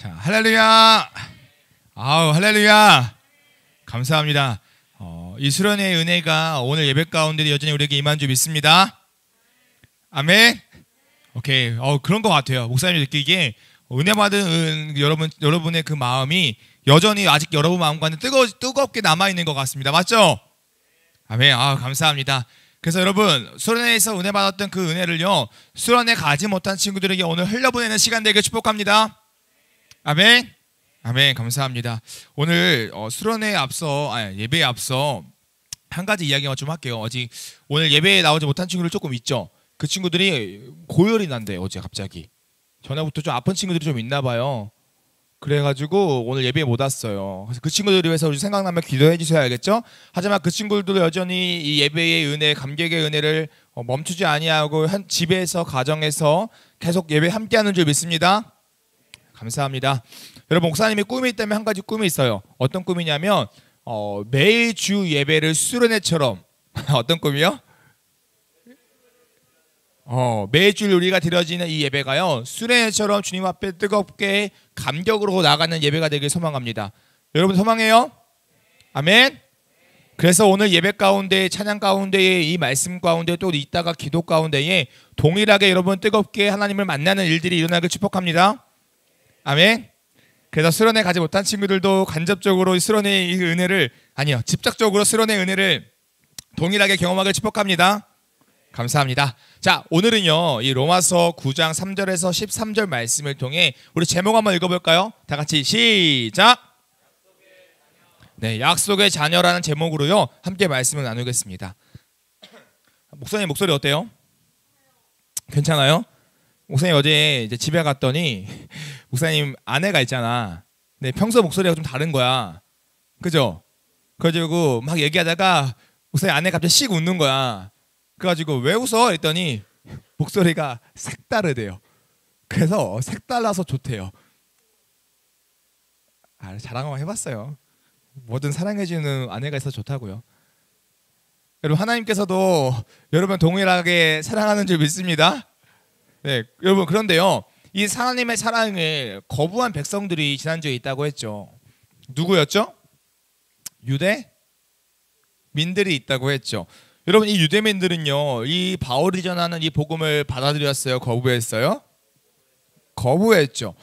자, 할렐루야. 아우, 할렐루야. 감사합니다. 이 수련의 은혜가 오늘 예배 가운데 여전히 우리에게 임한 줄 믿습니다. 아멘. 오케이. 그런 것 같아요. 목사님이 느끼기에 은혜 받은 여러분의 그 마음이 여전히 아직 여러분 마음과는 뜨겁게 남아 있는 것 같습니다. 맞죠? 아멘. 감사합니다. 그래서 여러분, 수련회에서 은혜 받았던 그 은혜를요, 수련회 가지 못한 친구들에게 오늘 흘려보내는 시간 되길 축복합니다. 아멘. 아멘. 감사합니다. 오늘 수련회에 앞서, 예배에 앞서 한 가지 이야기만 좀 할게요. 오늘 예배에 나오지 못한 친구들 조금 있죠. 그 친구들이 고열이 난대요. 어제 갑자기 전에부터 좀 아픈 친구들이 좀 있나 봐요. 그래가지고 오늘 예배에 못 왔어요. 그래서 그 친구들을 위해서 우리 생각나면 기도해 주셔야 알겠죠? 하지만 그 친구들도 여전히 이 예배의 은혜, 감격의 은혜를 멈추지 아니하고 집에서, 가정에서 계속 예배 함께하는 줄 믿습니다. 감사합니다. 여러분, 목사님이 꿈이 있다면 한 가지 꿈이 있어요. 어떤 꿈이냐면 매일 주 예배를 수련회처럼 어떤 꿈이요? 매주 우리가 드려지는 이 예배가요, 수련회처럼 주님 앞에 뜨겁게 감격으로 나가는 예배가 되길 소망합니다. 여러분 소망해요? 아멘. 그래서 오늘 예배 가운데, 찬양 가운데에, 이 말씀 가운데, 또 이따가 기도 가운데에 동일하게 여러분 뜨겁게 하나님을 만나는 일들이 일어나길 축복합니다. 아멘. 그래서 수련회 가지 못한 친구들도 간접적으로 수련회의 은혜를, 직접적으로 수련회의 은혜를 동일하게 경험하길 축복합니다. 감사합니다. 자, 오늘은요, 이 로마서 9장 3절에서 13절 말씀을 통해 우리 제목 한번 읽어볼까요? 다 같이 시작! 네, 약속의 자녀라는 제목으로요, 함께 말씀을 나누겠습니다. 목사님 목소리 어때요? 괜찮아요? 목사님 어제 이제 집에 갔더니 목사님 아내가 있잖아. 근데 평소 목소리가 좀 다른 거야. 그죠? 그래가지고 막 얘기하다가 목사님 아내가 갑자기 씩 웃는 거야. 그래가지고 왜 웃어? 했더니 목소리가 색다르대요. 그래서 색달라서 좋대요. 자랑 한번 해봤어요. 뭐든 사랑해주는 아내가 있어서 좋다고요. 여러분, 하나님께서도 여러분 동일하게 사랑하는 줄 믿습니다. 네, 여러분, 그런데요, 이 하나님의 사랑을 거부한 백성들이 지난주에 있다고 했죠. 누구였죠? 유대민들이 있다고 했죠. 여러분, 이 유대민들은요, 이 바울이 전하는 이 복음을 받아들였어요? 거부했어요? 거부했죠.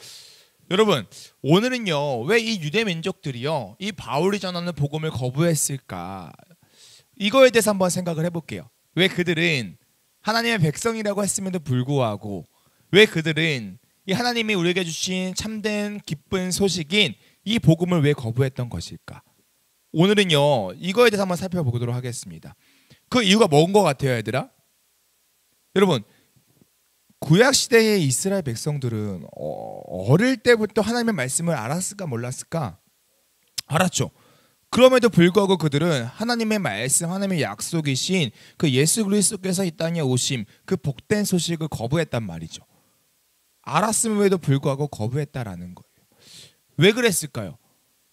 여러분, 오늘은요, 왜 이 유대민족들이요, 이 바울이 전하는 복음을 거부했을까? 이거에 대해서 한번 생각을 해볼게요. 왜 그들은 하나님의 백성이라고 했음에도 불구하고, 왜 그들은 이 하나님이 우리에게 주신 참된 기쁜 소식인 이 복음을 왜 거부했던 것일까? 오늘은요, 이거에 대해서 한번 살펴보도록 하겠습니다. 그 이유가 뭔 것 같아요, 얘들아? 여러분, 구약시대의 이스라엘 백성들은 어릴 때부터 하나님의 말씀을 알았을까 몰랐을까? 알았죠. 그럼에도 불구하고 그들은 하나님의 말씀, 하나님의 약속이신 그 예수 그리스도께서 이 땅에 오심, 그 복된 소식을 거부했단 말이죠. 알았음에도 불구하고 거부했다라는 거예요. 왜 그랬을까요?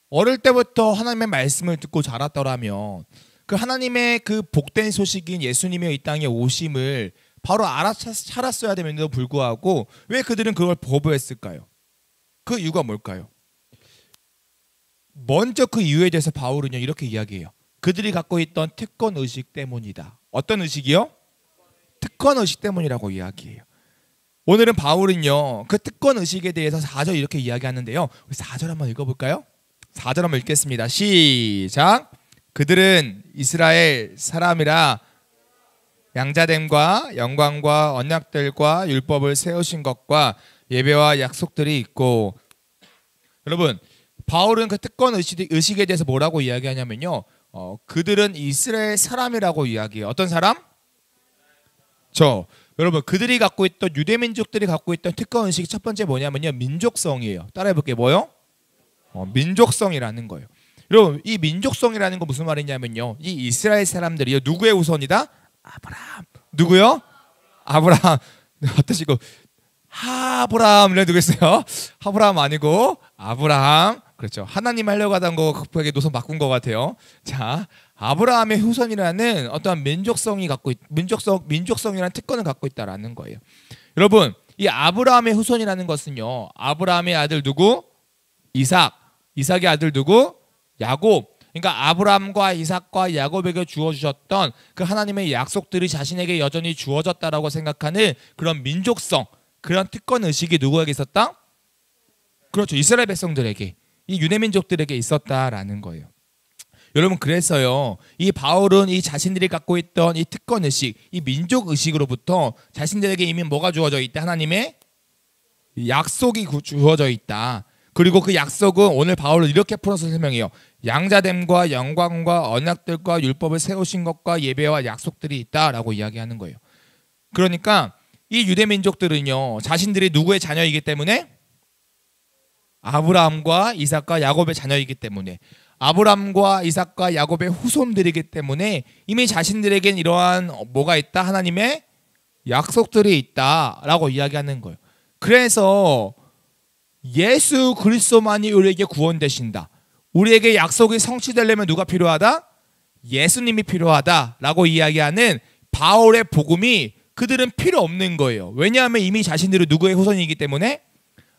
어릴 때부터 하나님의 말씀을 듣고 자랐더라면 그 하나님의 그 복된 소식인 예수님의 이 땅에 오심을 바로 알았어야 됨에도 불구하고 왜 그들은 그걸 거부했을까요? 그 이유가 뭘까요? 먼저 그 이유에 대해서 바울은요, 이렇게 이야기해요. 그들이 갖고 있던 특권 의식 때문이다. 어떤 의식이요? 특권 의식 때문이라고 이야기해요. 오늘은 바울은요, 그 특권 의식에 대해서 4절 이렇게 이야기하는데요, 우리 4절 한번 읽어볼까요? 4절 한번 읽겠습니다. 시작! 그들은 이스라엘 사람이라 양자됨과 영광과 언약들과 율법을 세우신 것과 예배와 약속들이 있고. 여러분, 바울은 그 특권 의식에 대해서 뭐라고 이야기하냐면요, 그들은 이스라엘 사람이라고 이야기해요. 어떤 사람? 여러분, 그들이 갖고 있던, 유대민족들이 갖고 있던 특권 의식이 첫 번째 뭐냐면요, 민족성이에요. 따라해볼게요. 뭐요? 민족성이라는 거예요. 여러분, 이 민족성이라는 건 무슨 말이냐면요, 이 이스라엘 사람들이요, 누구의 후손이다? 아브라함. 누구요? 아브라함. 어떠시고? 하브라함. 누구겠어요? 하브라함 아니고 아브라함. 그렇죠. 하나님 하려고 하던 거 급하게 노선 바꾼 것 같아요. 자, 아브라함의 후손이라는 어떠한 민족성이라는 특권을 갖고 있다라는 거예요. 여러분, 이 아브라함의 후손이라는 것은요, 아브라함의 아들 누구? 이삭의 아들 누구? 야곱. 그러니까 아브라함과 이삭과 야곱에게 주어주셨던 그 하나님의 약속들이 자신에게 여전히 주어졌다라고 생각하는 그런 민족성, 그런 특권 의식이 누구에게 있었다? 그렇죠. 이스라엘 백성들에게, 이 유대 민족들에게 있었다라는 거예요. 여러분, 그래서요, 이 바울은 이 자신들이 갖고 있던 이 특권 의식, 이 민족 의식으로부터 자신들에게 이미 뭐가 주어져 있다? 하나님의 약속이 주어져 있다. 그리고 그 약속은 오늘 바울은 이렇게 풀어서 설명해요. 양자됨과 영광과 언약들과 율법을 세우신 것과 예배와 약속들이 있다라고 이야기하는 거예요. 그러니까 이 유대 민족들은요, 자신들이 누구의 자녀이기 때문에? 아브라함과 이삭과 야곱의 자녀이기 때문에, 아브라함과 이삭과 야곱의 후손들이기 때문에 이미 자신들에겐 이러한 뭐가 있다? 하나님의 약속들이 있다라고 이야기하는 거예요. 그래서 예수 그리스도만이 우리에게 구원 되신다. 우리에게 약속이 성취되려면 누가 필요하다? 예수님이 필요하다라고 이야기하는 바울의 복음이 그들은 필요 없는 거예요. 왜냐하면 이미 자신들은 누구의 후손이기 때문에?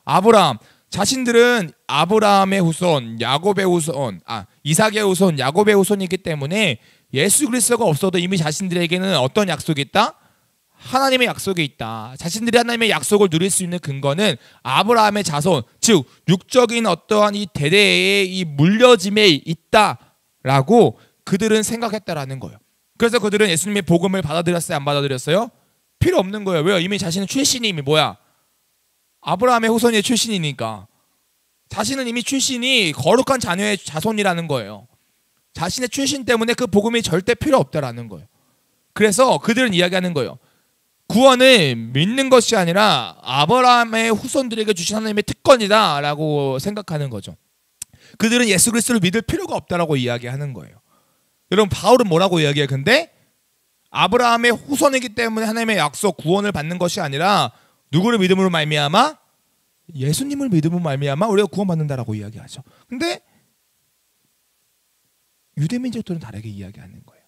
아브라함. 자신들은 아브라함의 후손, 야곱의 후손, 이삭의 후손, 야곱의 후손이기 때문에 예수 그리스도가 없어도 이미 자신들에게는 어떤 약속이 있다? 하나님의 약속이 있다. 자신들이 하나님의 약속을 누릴 수 있는 근거는 아브라함의 자손, 즉 육적인 어떠한 이 대대의 이 물려짐에 있다라고 그들은 생각했다라는 거예요. 그래서 그들은 예수님의 복음을 받아들였어요? 안 받아들였어요? 필요 없는 거예요. 왜요? 이미 자신은 출신이 이미 뭐야? 아브라함의 후손의 출신이니까. 자신은 이미 출신이 거룩한 자녀의 자손이라는 거예요. 자신의 출신 때문에 그 복음이 절대 필요 없다라는 거예요. 그래서 그들은 이야기하는 거예요. 구원은 믿는 것이 아니라 아브라함의 후손들에게 주신 하나님의 특권이다라고 생각하는 거죠. 그들은 예수 그리스도를 믿을 필요가 없다라고 이야기하는 거예요. 여러분, 바울은 뭐라고 이야기해요? 근데 아브라함의 후손이기 때문에 하나님의 약속 구원을 받는 것이 아니라 누구를 믿음으로 말미암아? 예수님을 믿음으로 말미암아 우리가 구원받는다라고 이야기하죠. 근데 유대민족들은 다르게 이야기하는 거예요.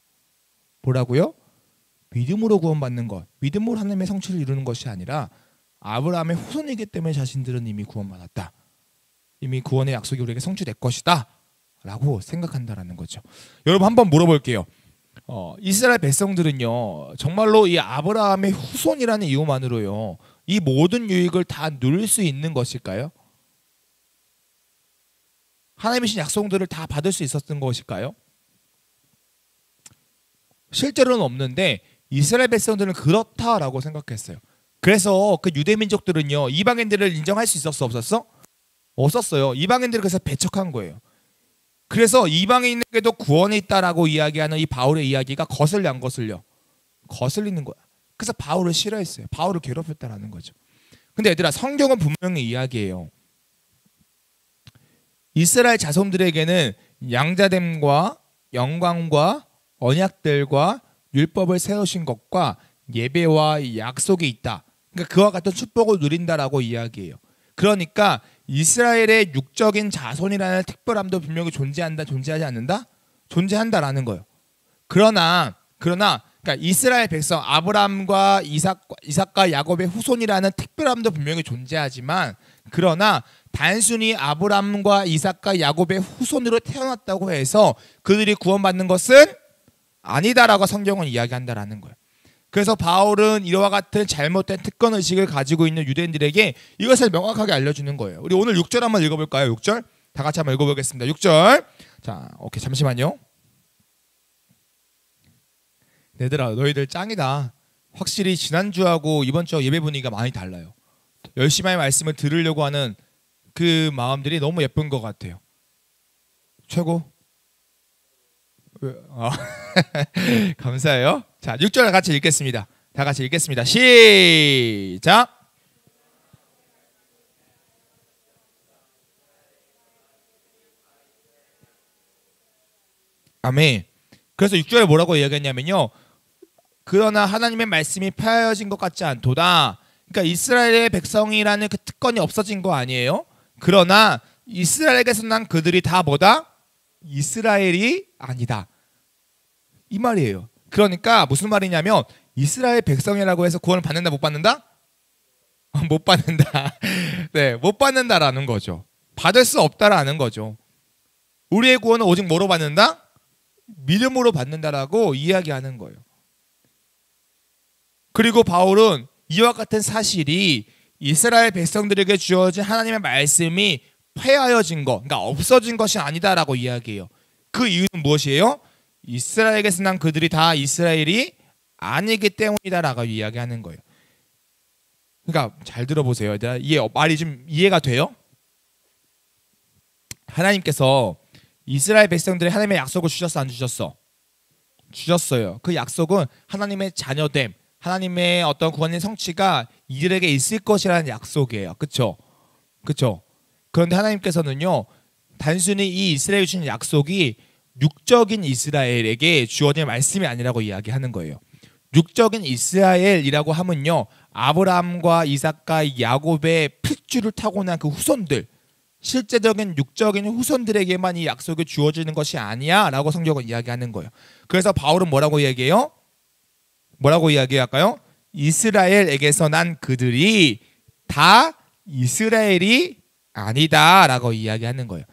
뭐라고요? 믿음으로 구원받는 것, 믿음으로 하나님의 성취를 이루는 것이 아니라 아브라함의 후손이기 때문에 자신들은 이미 구원받았다. 이미 구원의 약속이 우리에게 성취될 것이다 라고 생각한다라는 거죠. 여러분, 한번 물어볼게요. 이스라엘 백성들은요, 정말로 이 아브라함의 후손이라는 이유만으로요, 이 모든 유익을 다 누릴 수 있는 것일까요? 하나님의 신 약속들을 다 받을 수 있었던 것일까요? 실제로는 없는데 이스라엘 백성들은 그렇다라고 생각했어요. 그래서 그 유대 민족들은요, 이방인들을 인정할 수 있었어, 없었어? 없었어요. 이방인들을 그래서 배척한 거예요. 그래서 이방인에게도 구원이 있다라고 이야기하는 이 바울의 이야기가 거슬려 안 거슬려? 거슬리는 거야. 그래서 바울을 싫어했어요. 바울을 괴롭혔다라는 거죠. 근데 얘들아, 성경은 분명히 이야기해요. 이스라엘 자손들에게는 양자됨과 영광과 언약들과 율법을 세우신 것과 예배와 약속이 있다. 그러니까 그와 같은 축복을 누린다라고 이야기해요. 그러니까 이스라엘의 육적인 자손이라는 특별함도 분명히 존재하지 않는다? 존재한다라는 거예요. 그러나 그러니까 이스라엘 백성 아브라함과 이삭과 야곱의 후손이라는 특별함도 분명히 존재하지만, 그러나 단순히 아브라함과 이삭과 야곱의 후손으로 태어났다고 해서 그들이 구원받는 것은 아니다라고 성경은 이야기한다라는 거예요. 그래서 바울은 이와 같은 잘못된 특권 의식을 가지고 있는 유대인들에게 이것을 명확하게 알려주는 거예요. 우리 오늘 6절 한번 읽어볼까요? 6절 다 같이 한번 읽어보겠습니다. 6절. 자, 오케이, 잠시만요. 얘들아, 너희들 짱이다. 확실히 지난주하고 이번 주 예배 분위기가 많이 달라요. 열심히 말씀을 들으려고 하는 그 마음들이 너무 예쁜 것 같아요. 최고. 감사해요. 자, 6절 같이 읽겠습니다. 다 같이 읽겠습니다. 시작. 아멘. 그래서 6절에 뭐라고 이야기했냐면요, 그러나 하나님의 말씀이 폐하여진 것 같지 않도다. 그러니까 이스라엘의 백성이라는 그 특권이 없어진 거 아니에요? 그러나 이스라엘에게서 난 그들이 다 뭐다? 이스라엘이 아니다. 이 말이에요. 그러니까 무슨 말이냐면, 이스라엘 백성이라고 해서 구원을 받는다 못 받는다? 못 받는다. 네, 못 받는다라는 거죠. 받을 수 없다라는 거죠. 우리의 구원은 오직 뭐로 받는다? 믿음으로 받는다라고 이야기하는 거예요. 그리고 바울은 이와 같은 사실이 이스라엘 백성들에게 주어진 하나님의 말씀이 폐하여진 것, 그러니까 없어진 것이 아니다라고 이야기해요. 그 이유는 무엇이에요? 이스라엘에게서 난 그들이 다 이스라엘이 아니기 때문이다라고 이야기하는 거예요. 그러니까 잘 들어보세요. 말이 좀 이해가 돼요? 하나님께서 이스라엘 백성들의 하나님의 약속을 주셨어, 안 주셨어? 주셨어요. 그 약속은 하나님의 자녀됨, 하나님의 어떤 구원의 성취가 이들에게 있을 것이라는 약속이에요. 그렇죠? 그렇죠? 그런데 하나님께서는요, 단순히 이 이스라엘에 주신 약속이 육적인 이스라엘에게 주어진 말씀이 아니라고 이야기하는 거예요. 육적인 이스라엘이라고 하면요, 아브라함과 이삭과 야곱의 핏줄을 타고난 그 후손들, 실제적인 육적인 후손들에게만 이 약속이 주어지는 것이 아니야 라고 성경은 이야기하는 거예요. 그래서 바울은 뭐라고 이야기해요? 뭐라고 이야기할까요? 이스라엘에게서 난 그들이 다 이스라엘이 아니다 라고 이야기하는 거예요.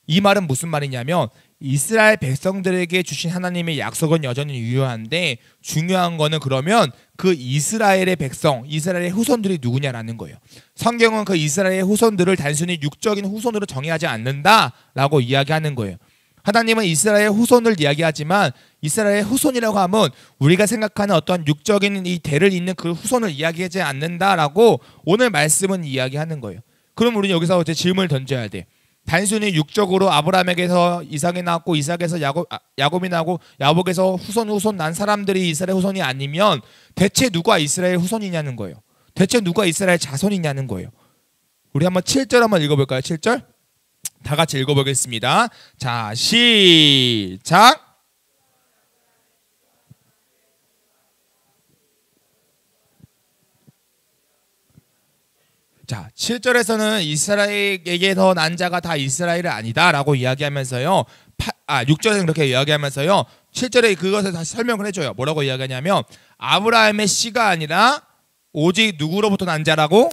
이 말은 무슨 말이냐면 이스라엘 백성들에게 주신 하나님의 약속은 여전히 유효한데 중요한 거는 그러면 그 이스라엘의 백성, 이스라엘의 후손들이 누구냐라는 거예요. 성경은 그 이스라엘의 후손들을 단순히 육적인 후손으로 정의하지 않는다라고 이야기하는 거예요. 하나님은 이스라엘 후손을 이야기하지만 이스라엘 후손이라고 하면 우리가 생각하는 어떤 육적인 이 대를 잇는 그 후손을 이야기하지 않는다라고 오늘 말씀은 이야기하는 거예요. 그럼 우리는 여기서 이제 질문을 던져야 돼. 단순히 육적으로 아브라함에게서 이삭이 나왔고 이삭에서 야곱이 나고 야곱에서 후손 난 사람들이 이스라엘 후손이 아니면 대체 누가 이스라엘 후손이냐는 거예요. 대체 누가 이스라엘 자손이냐는 거예요. 우리 한번 7절 한번 읽어볼까요? 7절 다 같이 읽어보겠습니다. 자, 시작. 자, 7절에서는 이스라엘에게서 난 자가 다 이스라엘이 아니다라고 이야기하면서요. 6절에서는 그렇게 이야기하면서요. 7절에 그것을 다시 설명을 해줘요. 뭐라고 이야기하냐면 아브라함의 씨가 아니라 오직 누구로부터 난 자라고?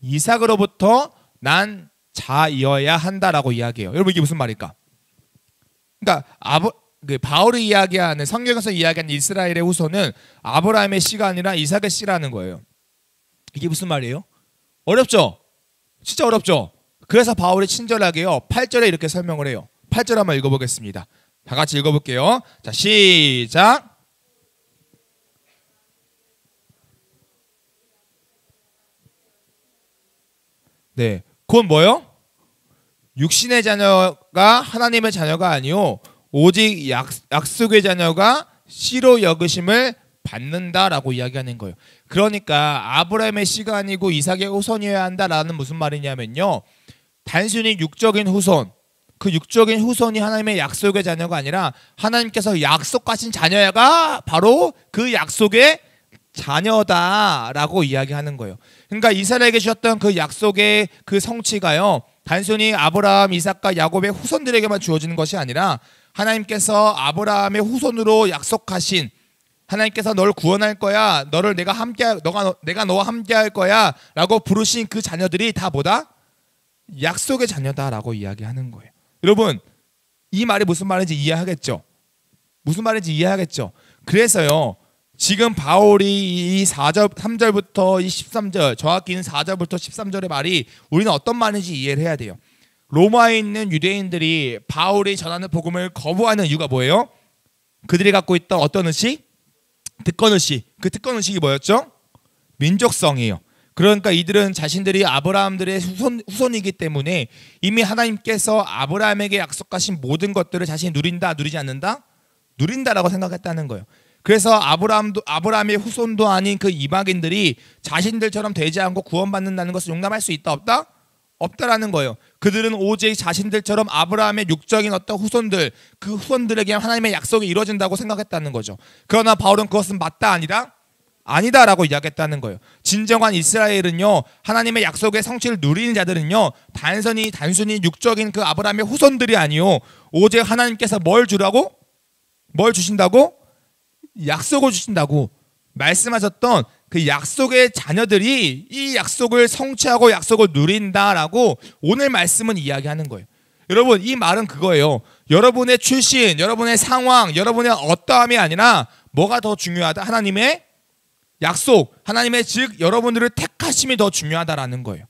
이삭으로부터 난 자이어야 한다라고 이야기해요. 여러분 이게 무슨 말일까? 그러니까 바울이 이야기하는 성경에서 이야기하는 이스라엘의 후손은 아브라함의 씨가 아니라 이삭의 씨라는 거예요. 이게 무슨 말이에요? 어렵죠? 진짜 어렵죠? 그래서 바울이 친절하게요 8절에 이렇게 설명을 해요. 8절 한번 읽어보겠습니다. 다 같이 읽어볼게요. 자, 시작. 네, 그건 뭐요? 육신의 자녀가 하나님의 자녀가 아니요 오직 약속의 자녀가 씨로 여기심을 받는다라고 이야기하는 거예요. 그러니까 아브라함의 씨가 아니고 이삭의 후손이어야 한다라는 무슨 말이냐면요, 단순히 육적인 후손, 그 육적인 후손이 하나님의 약속의 자녀가 아니라 하나님께서 약속하신 자녀가 바로 그 약속의 자녀다라고 이야기하는 거예요. 그러니까 이스라엘에게 주셨던 그 약속의 그 성취가요, 단순히 아브라함, 이삭과 야곱의 후손들에게만 주어지는 것이 아니라 하나님께서 아브라함의 후손으로 약속하신, 하나님께서 너를 구원할 거야, 너를 내가 너와 함께할 거야라고 부르신 그 자녀들이 다 뭐다? 약속의 자녀다라고 이야기하는 거예요. 여러분 이 말이 무슨 말인지 이해하겠죠? 무슨 말인지 이해하겠죠? 그래서요 지금 바울이 이 3절부터 이 13절, 정확히는 4절부터 13절의 말이 우리는 어떤 말인지 이해를 해야 돼요. 로마에 있는 유대인들이 바울이 전하는 복음을 거부하는 이유가 뭐예요? 그들이 갖고 있던 어떤 의식? 특권의식. 그 특권의식이 뭐였죠? 민족성이에요. 그러니까 이들은 자신들이 아브라함들의 후손이기 때문에 이미 하나님께서 아브라함에게 약속하신 모든 것들을 자신이 누린다, 누리지 않는다? 누린다라고 생각했다는 거예요. 그래서 아브라함의 후손도 아닌 그 이방인들이 자신들처럼 되지 않고 구원받는다는 것을 용납할 수 있다, 없다? 없다라는 거예요. 그들은 오직 자신들처럼 아브라함의 육적인 어떤 후손들, 그 후손들에게 하나님의 약속이 이루어진다고 생각했다는 거죠. 그러나 바울은 그것은 맞다, 아니다? 아니다라고 이야기했다는 거예요. 진정한 이스라엘은요, 하나님의 약속의 성취를 누리는 자들은요, 단순히 육적인 그 아브라함의 후손들이 아니요, 오직 하나님께서 뭘 주라고? 뭘 주신다고? 약속을 주신다고 말씀하셨던 그 약속의 자녀들이 이 약속을 성취하고 약속을 누린다라고 오늘 말씀은 이야기하는 거예요. 여러분, 이 말은 그거예요. 여러분의 출신, 여러분의 상황, 여러분의 어떠함이 아니라 뭐가 더 중요하다? 하나님의 약속, 하나님의 즉 여러분들을 택하심이 더 중요하다라는 거예요.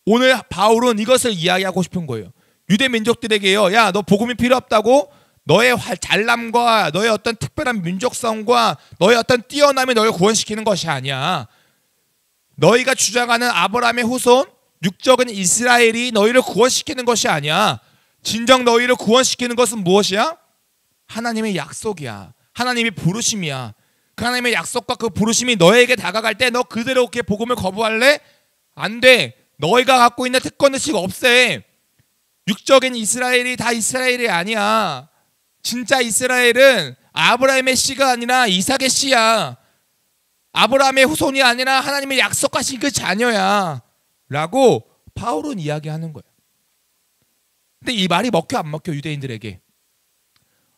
오늘 바울은 이것을 이야기하고 싶은 거예요. 유대 민족들에게요. 야, 너 복음이 필요 없다고? 너의 잘남과 너의 어떤 특별한 민족성과 너의 어떤 뛰어남이 너를 구원시키는 것이 아니야. 너희가 주장하는 아브라함의 후손, 육적인 이스라엘이 너희를 구원시키는 것이 아니야. 진정 너희를 구원시키는 것은 무엇이야? 하나님의 약속이야. 하나님의 부르심이야. 그 하나님의 약속과 그 부르심이 너에게 다가갈 때 너 그대로 이렇게 복음을 거부할래? 안 돼. 너희가 갖고 있는 특권의식 없애. 육적인 이스라엘이 다 이스라엘이 아니야. 진짜 이스라엘은 아브라함의 씨가 아니라 이삭의 씨야. 아브라함의 후손이 아니라 하나님의 약속하신 그 자녀야. 라고 바울은 이야기하는 거예요. 근데 이 말이 먹혀 안 먹혀? 유대인들에게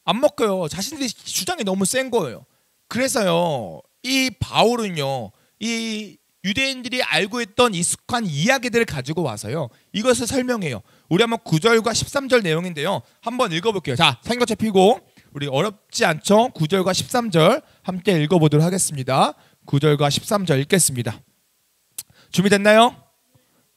안 먹혀요. 자신들의 주장이 너무 센 거예요. 그래서요, 이 바울은요, 이 유대인들이 알고 있던 익숙한 이야기들을 가지고 와서요, 이것을 설명해요. 우리 한번 9절과 13절 내용인데요, 한번 읽어볼게요. 자, 성경책 펴고 우리 어렵지 않죠? 9절과 13절 함께 읽어보도록 하겠습니다. 9절과 13절 읽겠습니다. 준비됐나요?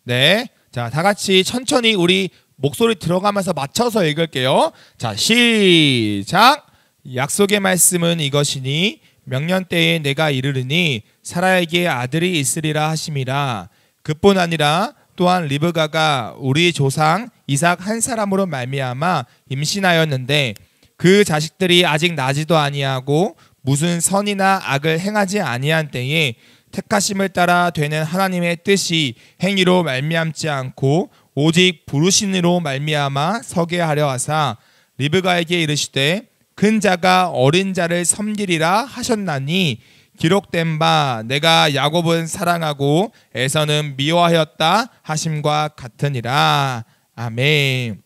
네. 자, 다 같이 천천히 우리 목소리 들어가면서 맞춰서 읽을게요. 자, 시작. 약속의 말씀은 이것이니 명년 때에 내가 이르르니 사라에게 아들이 있으리라 하심이라. 그뿐 아니라 또한 리브가가 우리 조상 이삭 한 사람으로 말미암아 임신하였는데 그 자식들이 아직 나지도 아니하고 무슨 선이나 악을 행하지 아니한 때에 택하심을 따라 되는 하나님의 뜻이 행위로 말미암지 않고 오직 부르심으로 말미암아 서게 하려 하사 리브가에게 이르시되 큰 자가 어린 자를 섬기리라 하셨나니 기록된 바 내가 야곱은 사랑하고 에서는 미워하였다 하심과 같으니라. 아멘.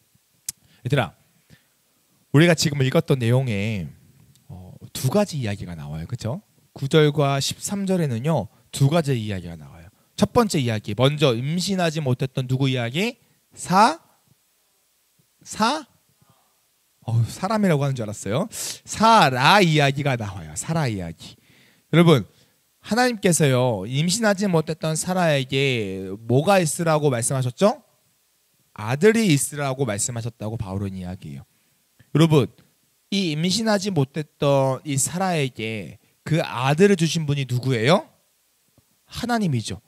얘들아, 우리가 지금 읽었던 내용에 두 가지 이야기가 나와요. 그렇죠? 9절과 13절에는요 두 가지 이야기가 나와요. 첫 번째 이야기, 먼저 임신하지 못했던 누구 이야기? 사람이라고 하는 줄 알았어요. 사라 이야기가 나와요. 사라 이야기. 여러분, 하나님께서요 임신하지 못했던 사라에게 뭐가 있으라고 말씀하셨죠? 아들이 있으라고 말씀하셨다고 바울은 이야기해요. 여러분, 이 임신하지 못했던 이 사라에게 그 아들을 주신 분이 누구예요? 하나님이죠.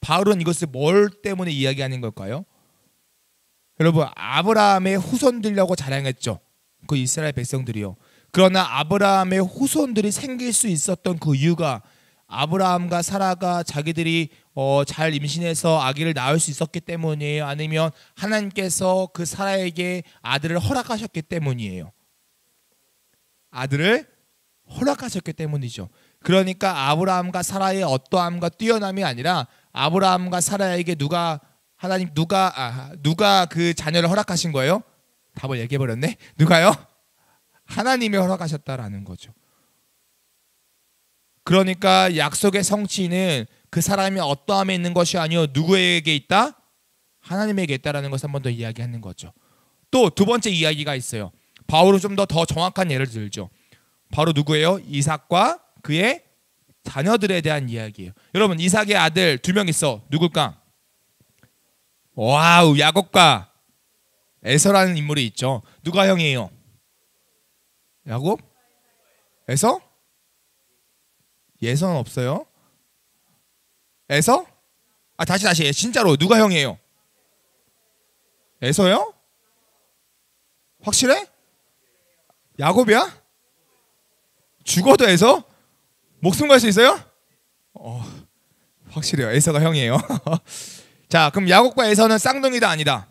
바울은 이것을 뭘 때문에 이야기하는 걸까요? 여러분, 아브라함의 후손들이라고 자랑했죠. 그 이스라엘 백성들이요. 그러나 아브라함의 후손들이 생길 수 있었던 그 이유가 아브라함과 사라가 자기들이 잘 임신해서 아기를 낳을 수 있었기 때문이에요? 아니면 하나님께서 그 사라에게 아들을 허락하셨기 때문이에요? 아들을 허락하셨기 때문이죠. 그러니까 아브라함과 사라의 어떠함과 뛰어남이 아니라 아브라함과 사라에게 누가 그 자녀를 허락하신 거예요? 답을 얘기해버렸네. 누가요? 하나님이 허락하셨다라는 거죠. 그러니까 약속의 성취는 그 사람이 어떠함에 있는 것이 아니요 누구에게 있다? 하나님에게 있다라는 것을 한 번 더 이야기하는 거죠. 또 두 번째 이야기가 있어요. 바울은 좀 더 정확한 예를 들죠. 바로 누구예요? 이삭과 그의 자녀들에 대한 이야기예요. 여러분, 이삭의 아들 2명 있어. 누굴까? 와우, 야곱과 에서라는 인물이 있죠. 누가 형이에요? 야곱? 에서? 예서는 없어요. 에서? 다시 진짜로 누가 형이에요? 에서요? 확실해? 야곱이야? 죽어도 에서? 목숨 걸 수 있어요? 확실해요. 에서가 형이에요. 자, 그럼 야곱과 에서는 쌍둥이다 아니다?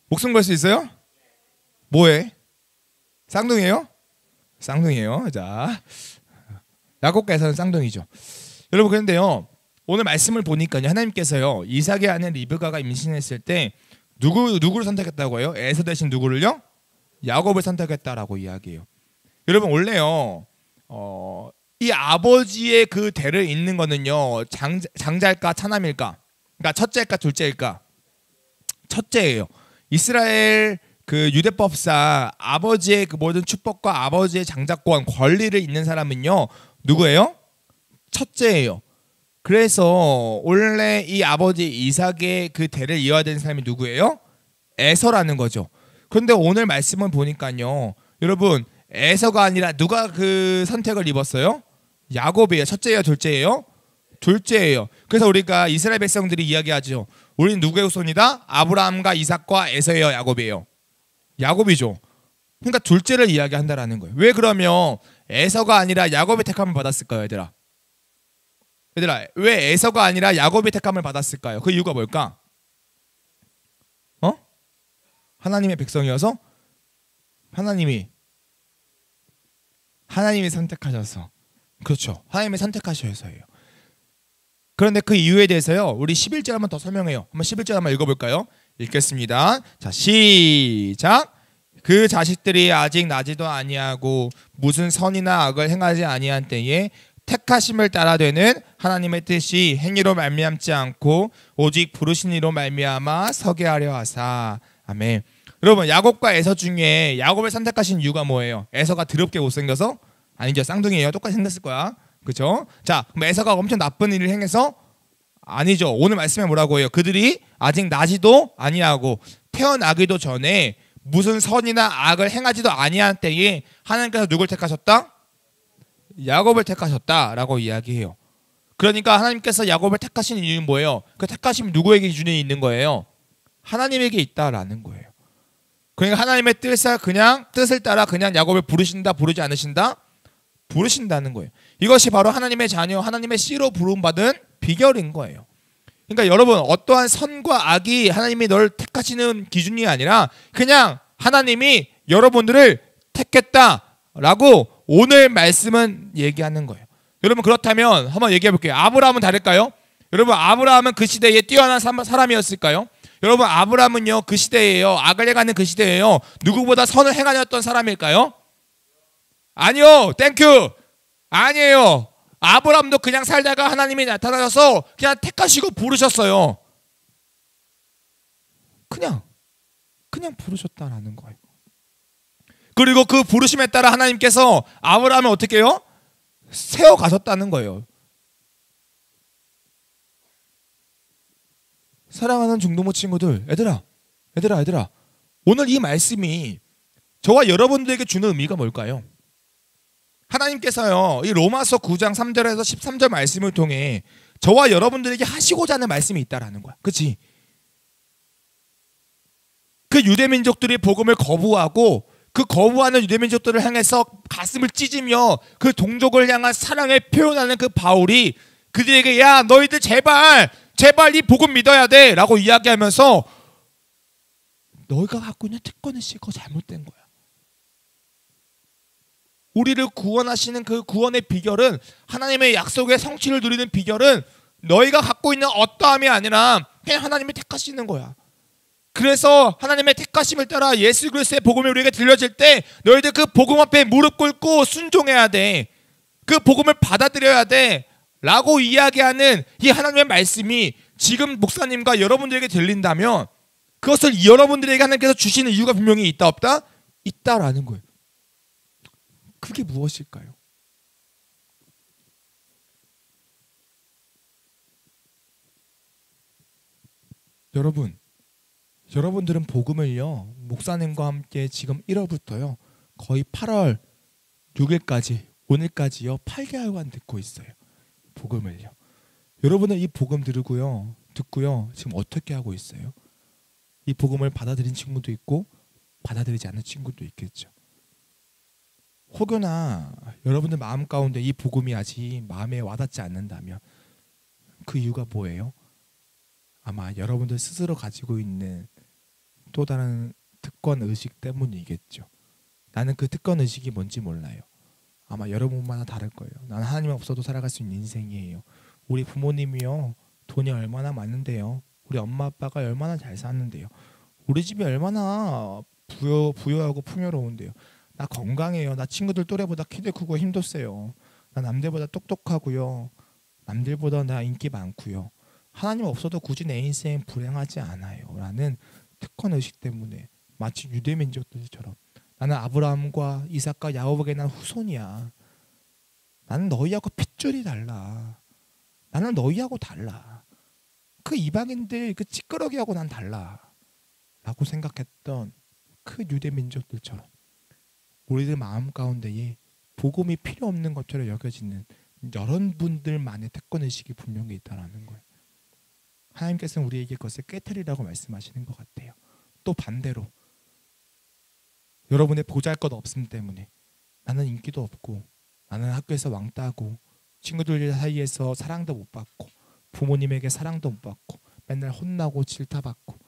목숨 걸 수 있어요? 뭐해? 쌍둥이에요? 쌍둥이에요. 자, 야곱과 에서는 쌍둥이죠. 여러분, 그런데요 오늘 말씀을 보니까요 하나님께서요 이삭의 아내 리브가가 임신했을 때 누구를 선택했다고 해요? 에서 대신 누구를요? 야곱을 선택했다라고 이야기해요. 여러분 원래요. 이 아버지의 그 대를 잇는 거는요. 장자일까 차남일까? 그러니까 첫째일까 둘째일까? 첫째예요. 이스라엘 그 유대법상 아버지의 그 모든 축복과 아버지의 장자권 권리를 잇는 사람은요. 누구예요? 첫째예요. 그래서 원래 이 아버지 이삭의 그 대를 이어야 되는 사람이 누구예요? 에서라는 거죠. 그런데 오늘 말씀을 보니까요. 여러분 에서가 아니라 누가 그 선택을 입었어요? 야곱이에요. 첫째예요, 둘째예요? 둘째예요. 그래서 우리가 이스라엘 백성들이 이야기하죠. 우리는 누구의 후손이다? 아브라함과 이삭과 에서예요, 야곱이에요? 야곱이죠. 그러니까 둘째를 이야기한다라는 거예요. 왜 그러면 에서가 아니라 야곱의 택함을 받았을까요, 얘들아? 얘들아, 왜 에서가 아니라 야곱의 택함을 받았을까요? 그 이유가 뭘까? 하나님의 백성이어서? 하나님이 선택하셔서. 그렇죠. 하나님이 선택하셔서예요. 그런데 그 이유에 대해서요. 우리 11절 한번 더 설명해요. 한번 11절 한번 읽어볼까요? 읽겠습니다. 자, 시작. 그 자식들이 아직 나지도 아니하고 무슨 선이나 악을 행하지 아니한 때에 택하심을 따라 되는 하나님의 뜻이 행위로 말미암지 않고 오직 부르신 이로 말미암아 서게 하려 하사. 아멘. 여러분 야곱과 에서 중에 야곱을 선택하신 이유가 뭐예요? 에서가 더럽게 못생겨서? 아니죠. 쌍둥이에요. 똑같이 생겼을 거야. 그렇죠? 자, 그럼 에서가 엄청 나쁜 일을 행해서? 아니죠. 오늘 말씀에 뭐라고 해요? 그들이 아직 나지도 아니하고 태어나기도 전에 무슨 선이나 악을 행하지도 아니한 때에 하나님께서 누굴 택하셨다? 야곱을 택하셨다라고 이야기해요. 그러니까 하나님께서 야곱을 택하신 이유는 뭐예요? 그 택하심이 누구에게 기준이 있는 거예요? 하나님에게 있다라는 거예요. 그러니까 하나님의 뜻을 따라 그냥 야곱을 부르신다, 부르지 않으신다? 부르신다는 거예요. 이것이 바로 하나님의 자녀, 하나님의 씨로 부름받은 비결인 거예요. 그러니까 여러분 어떠한 선과 악이 하나님이 널 택하시는 기준이 아니라 그냥 하나님이 여러분들을 택했다라고 오늘 말씀은 얘기하는 거예요. 여러분 그렇다면 한번 얘기해 볼게요. 아브라함은 다를까요? 여러분 아브라함은 그 시대에 뛰어난 사람이었을까요? 여러분 아브라함은요 그 시대예요. 악을 행하는 그 시대예요. 누구보다 선을 행하였던 사람일까요? 아니요. 땡큐. 아니에요. 아브라함도 그냥 살다가 하나님이 나타나셔서 그냥 택하시고 부르셨어요. 그냥 부르셨다라는 거예요. 그리고 그 부르심에 따라 하나님께서 아브라함을 어떻게 해요? 세워 가셨다는 거예요. 사랑하는 중동부 친구들, 얘들아. 오늘 이 말씀이 저와 여러분들에게 주는 의미가 뭘까요? 하나님께서요, 이 로마서 9장 3절에서 13절 말씀을 통해 저와 여러분들에게 하시고자 하는 말씀이 있다라는 거야. 그렇지? 그 유대민족들이 복음을 거부하고 그 거부하는 유대민족들을 향해서 가슴을 찢으며 그 동족을 향한 사랑을 표현하는 그 바울이 그들에게 야 너희들 제발 이 복음 믿어야 돼 라고 이야기하면서 너희가 갖고 있는 특권의식 그거 잘못된 거야. 우리를 구원하시는 그 구원의 비결은 하나님의 약속의 성취를 누리는 비결은 너희가 갖고 있는 어떠함이 아니라 그냥 하나님이 택하시는 거야. 그래서 하나님의 택하심을 따라 예수 그리스도의 복음이 우리에게 들려질 때 너희들 그 복음 앞에 무릎 꿇고 순종해야 돼. 그 복음을 받아들여야 돼. 라고 이야기하는 이 하나님의 말씀이 지금 목사님과 여러분들에게 들린다면 그것을 여러분들에게 하나님께서 주시는 이유가 분명히 있다 없다? 있다라는 거예요. 그게 무엇일까요? 여러분들은 복음을요 목사님과 함께 지금 1월부터요 거의 8월 6일까지 오늘까지요 8개월간 듣고 있어요. 복음을요. 여러분은 이 복음 듣고요 지금 어떻게 하고 있어요? 이 복음을 받아들인 친구도 있고 받아들이지 않는 친구도 있겠죠. 혹여나 여러분들 마음 가운데 이 복음이 아직 마음에 와닿지 않는다면 그 이유가 뭐예요? 아마 여러분들 스스로 가지고 있는 또 다른 특권 의식 때문이겠죠. 나는 그 특권 의식이 뭔지 몰라요. 아마 여러분마다 다를 거예요. 나는 하나님 없어도 살아갈 수 있는 인생이에요. 우리 부모님이요 돈이 얼마나 많은데요. 우리 엄마 아빠가 얼마나 잘 사는데요. 우리 집이 얼마나 부유하고 풍요로운데요. 나 건강해요. 나 친구들 또래보다 키도 크고 힘도 세요. 나 남들보다 똑똑하고요. 남들보다 나 인기 많고요. 하나님 없어도 굳이 내 인생 불행하지 않아요. 라는 특권의식 때문에 마치 유대민족들처럼 나는 아브라함과 이삭과 야곱에게 난 후손이야. 나는 너희하고 핏줄이 달라. 나는 너희하고 달라. 그 이방인들 그 찌끄러기하고 난 달라. 라고 생각했던 그 유대민족들처럼 우리들 마음 가운데에 복음이 필요 없는 것처럼 여겨지는 여러분들만의 특권의식이 분명히 있다는 거예요. 하나님께서는 우리에게 그것을 깨트리라고 말씀하시는 것 같아요. 또 반대로 여러분의 보잘것 없음 때문에 나는 인기도 없고 나는 학교에서 왕따고 친구들 사이에서 사랑도 못 받고 부모님에게 사랑도 못 받고 맨날 혼나고 질타받고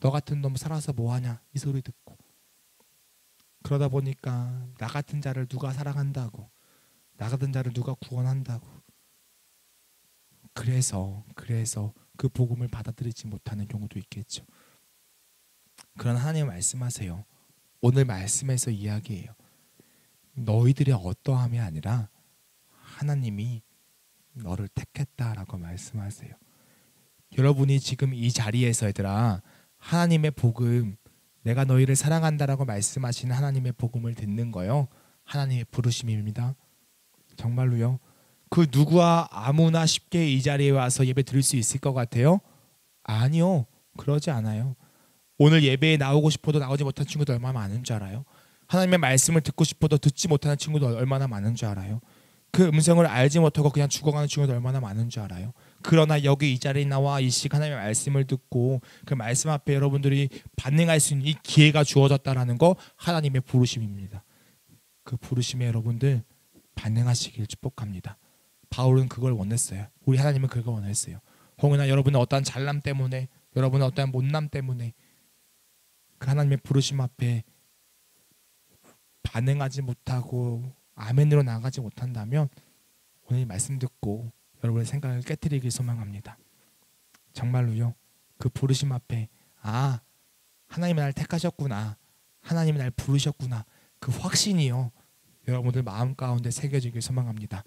너 같은 놈 살아서 뭐하냐 이 소리 듣고 그러다 보니까 나 같은 자를 누가 사랑한다고 나 같은 자를 누가 구원한다고 그래서 그 복음을 받아들이지 못하는 경우도 있겠죠. 그러나 하나님 말씀하세요. 오늘 말씀에서 이야기해요. 너희들의 어떠함이 아니라 하나님이 너를 택했다라고 말씀하세요. 여러분이 지금 이 자리에서 얘들아 하나님의 복음 내가 너희를 사랑한다라고 말씀하시는 하나님의 복음을 듣는 거요. 하나님의 부르심입니다. 정말로요. 그 누구와 아무나 쉽게 이 자리에 와서 예배 드릴 수 있을 것 같아요? 아니요. 그러지 않아요. 오늘 예배에 나오고 싶어도 나오지 못한 친구들 얼마나 많은 줄 알아요? 하나님의 말씀을 듣고 싶어도 듣지 못하는 친구들 얼마나 많은 줄 알아요? 그 음성을 알지 못하고 그냥 죽어가는 친구들 얼마나 많은 줄 알아요? 그러나 여기 이 자리에 나와 이 시간 하나님의 말씀을 듣고 그 말씀 앞에 여러분들이 반응할 수 있는 이 기회가 주어졌다는 거 하나님의 부르심입니다. 그 부르심에 여러분들 반응하시길 축복합니다. 바울은 그걸 원했어요. 우리 하나님은 그걸 원했어요. 혹여나 여러분의 어떠한 잘남 때문에 여러분의 어떠한 못남 때문에 그 하나님의 부르심 앞에 반응하지 못하고 아멘으로 나가지 못한다면 오늘 말씀 듣고 여러분의 생각을 깨트리길 소망합니다. 정말로요. 그 부르심 앞에 아 하나님이 날 택하셨구나. 하나님이 날 부르셨구나. 그 확신이요. 여러분들 마음 가운데 새겨지길 소망합니다.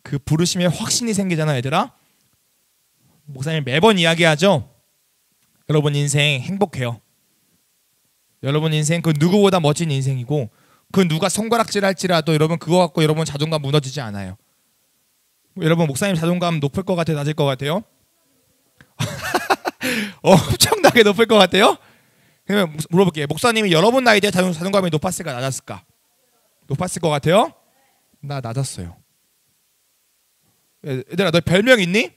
그 부르심에 확신이 생기잖아요. 얘들아. 목사님 매번 이야기하죠. 여러분 인생 행복해요. 여러분 인생 그 누구보다 멋진 인생이고 그 누가 손가락질 할지라도 여러분 그거 갖고 여러분 자존감 무너지지 않아요. 여러분 목사님 자존감 높을 것 같아요? 낮을 것 같아요? 엄청나게 높을 것 같아요? 그러면 물어볼게요. 목사님이 여러분 나이 때 자존감이 높았을까 낮았을까? 높았을 것 같아요? 나 낮았어요. 얘들아 너 별명 있니?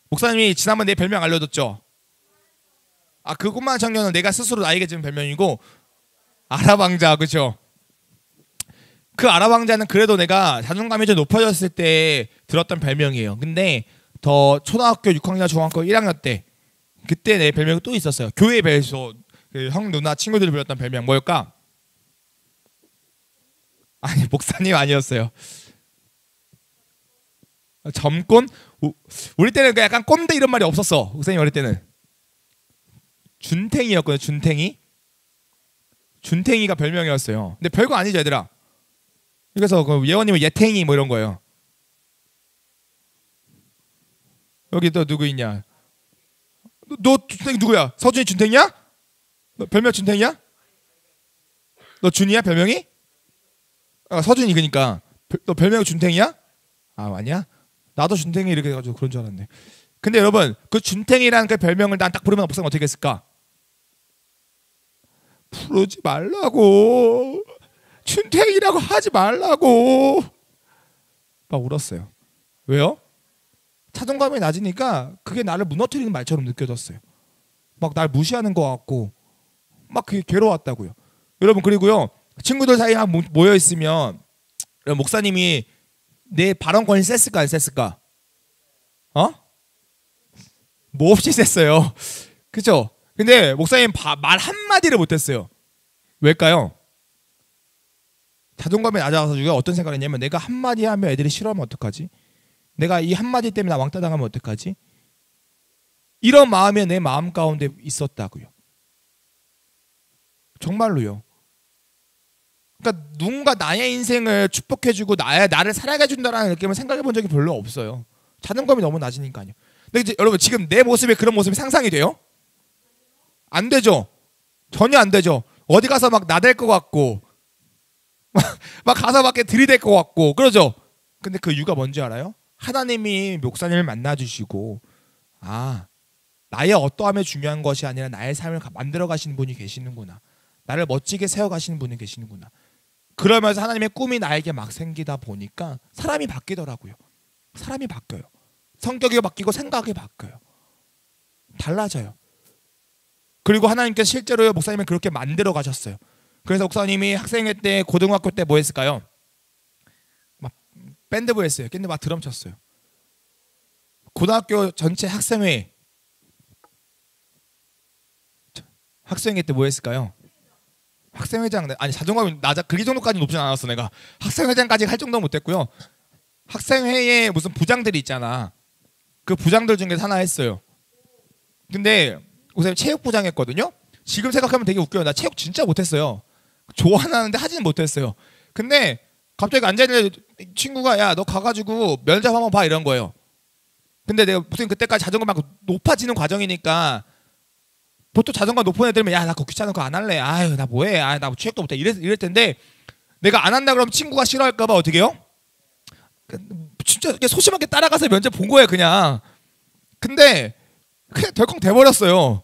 목사님이 지난번 내 별명 알려줬죠? 아 그 꼬마 청년은 내가 스스로 나에게 지은 별명이고 아랍왕자 그죠? 그 아랍왕자는 그래도 내가 자존감이 좀 높아졌을 때 들었던 별명이에요. 근데 더 초등학교 6학년 중학교 1학년 때 그때 내 별명이 또 있었어요. 교회 벨소 그 형 누나 친구들이 불렀던 별명 뭐였까? 아니 목사님 아니었어요. 점권? 우리 때는 약간 꼰대 이런 말이 없었어. 목사님 어릴 때는 준탱이였거든요. 준탱이. 준탱이가 별명이었어요. 근데 별거 아니죠 얘들아. 그래서 그 예원님은 예탱이 뭐 이런 거예요. 여기 또 누구 있냐? 너 준탱이 누구야? 서준이 준탱이야? 너 별명 준탱이야? 너 준이야 별명이? 아, 서준이 그니까 너 별명 준탱이야? 아 아니야? 나도 준탱이 이렇게 해가지고 그런 줄 알았네. 근데 여러분 그 준탱이라는 그 별명을 난 딱 부르면 목사님 어떻게 했을까? 부르지 말라고 준탱이라고 하지 말라고 막 울었어요. 왜요? 자존감이 낮으니까 그게 나를 무너뜨리는 말처럼 느껴졌어요. 막 날 무시하는 것 같고 막 그게 괴로웠다고요. 여러분 그리고요 친구들 사이에 모여 있으면 목사님이 내 발언권이 셌을까 안 셌을까? 어? 뭐 없이 셌어요. 그죠? 근데 목사님 말 한마디를 못했어요. 왜일까요? 자존감이 낮아가지고 어떤 생각을 했냐면 내가 한마디 하면 애들이 싫어하면 어떡하지? 내가 이 한마디 때문에 나 왕따 당하면 어떡하지? 이런 마음이 내 마음 가운데 있었다고요. 정말로요. 그러니까 누군가 나의 인생을 축복해주고 나를 살아게 해준다라는 느낌을 생각해 본 적이 별로 없어요. 자존감이 너무 낮으니까요. 근데 이제 여러분 지금 내 모습에 그런 모습이 상상이 돼요? 안 되죠. 전혀 안 되죠. 어디 가서 막 나댈 것 같고 막 가서 밖에 들이댈 것 같고 그러죠. 근데 그 이유가 뭔지 알아요? 하나님이 목사님을 만나주시고 나의 어떠함이 중요한 것이 아니라 나의 삶을 만들어 가시는 분이 계시는구나. 나를 멋지게 세워가시는 분이 계시는구나. 그러면서 하나님의 꿈이 나에게 막 생기다 보니까 사람이 바뀌더라고요. 사람이 바뀌어요. 성격이 바뀌고 생각이 바뀌어요. 달라져요. 그리고 하나님께서 실제로 목사님을 그렇게 만들어 가셨어요. 그래서 목사님이 학생회 때 고등학교 때 뭐 했을까요? 막 밴드부 했어요. 근데 막 드럼 쳤어요. 고등학교 전체 학생회 때 뭐 했을까요? 학생회장 아니 자존감이 낮아 그 정도까지 높진 않았어. 내가 학생회장까지 할 정도 못했고요. 학생회에 무슨 부장들이 있잖아. 그 부장들 중에 하나 했어요. 근데 목사님 체육부장 했거든요. 지금 생각하면 되게 웃겨요. 나 체육 진짜 못했어요. 좋아하는데 하지는 못했어요. 근데 갑자기 앉아있는 친구가 야 너 가가지고 면접 한번 봐 이런 거예요. 근데 내가 무슨 그때까지 자존감 막 높아지는 과정이니까 보통 자존감 높은 애들면 야 나 그거 귀찮은 거 안 할래. 아유 나 뭐해. 나 체육도 못해. 이럴 텐데 내가 안 한다 그러면 친구가 싫어할까 봐 어떻게 해요? 진짜 소심하게 따라가서 면접 본 거예요 그냥. 근데 그냥 덜컹 돼버렸어요.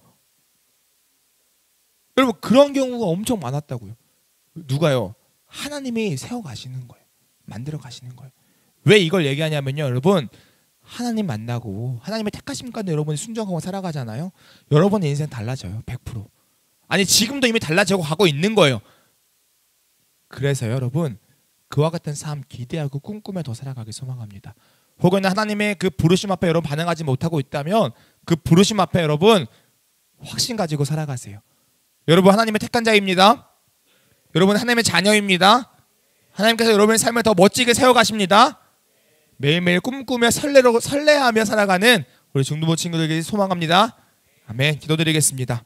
여러분 그런 경우가 엄청 많았다고요. 누가요? 하나님이 세워가시는 거예요. 만들어 가시는 거예요. 왜 이걸 얘기하냐면요 여러분 하나님 만나고 하나님의 택하심 가운데 여러분이 순종하고 살아가잖아요. 여러분의 인생 달라져요. 100%. 아니 지금도 이미 달라지고 가고 있는 거예요. 그래서 여러분 그와 같은 삶 기대하고 꿈꾸며 더 살아가길 소망합니다. 혹은 하나님의 그 부르심 앞에 여러분 반응하지 못하고 있다면 그 부르심 앞에 여러분 확신 가지고 살아가세요. 여러분 하나님의 택한 자입니다. 여러분 하나님의 자녀입니다. 하나님께서 여러분의 삶을 더 멋지게 세워가십니다. 매일매일 꿈꾸며 설레하며 살아가는 우리 중등부 친구들에게 소망합니다. 아멘. 기도드리겠습니다.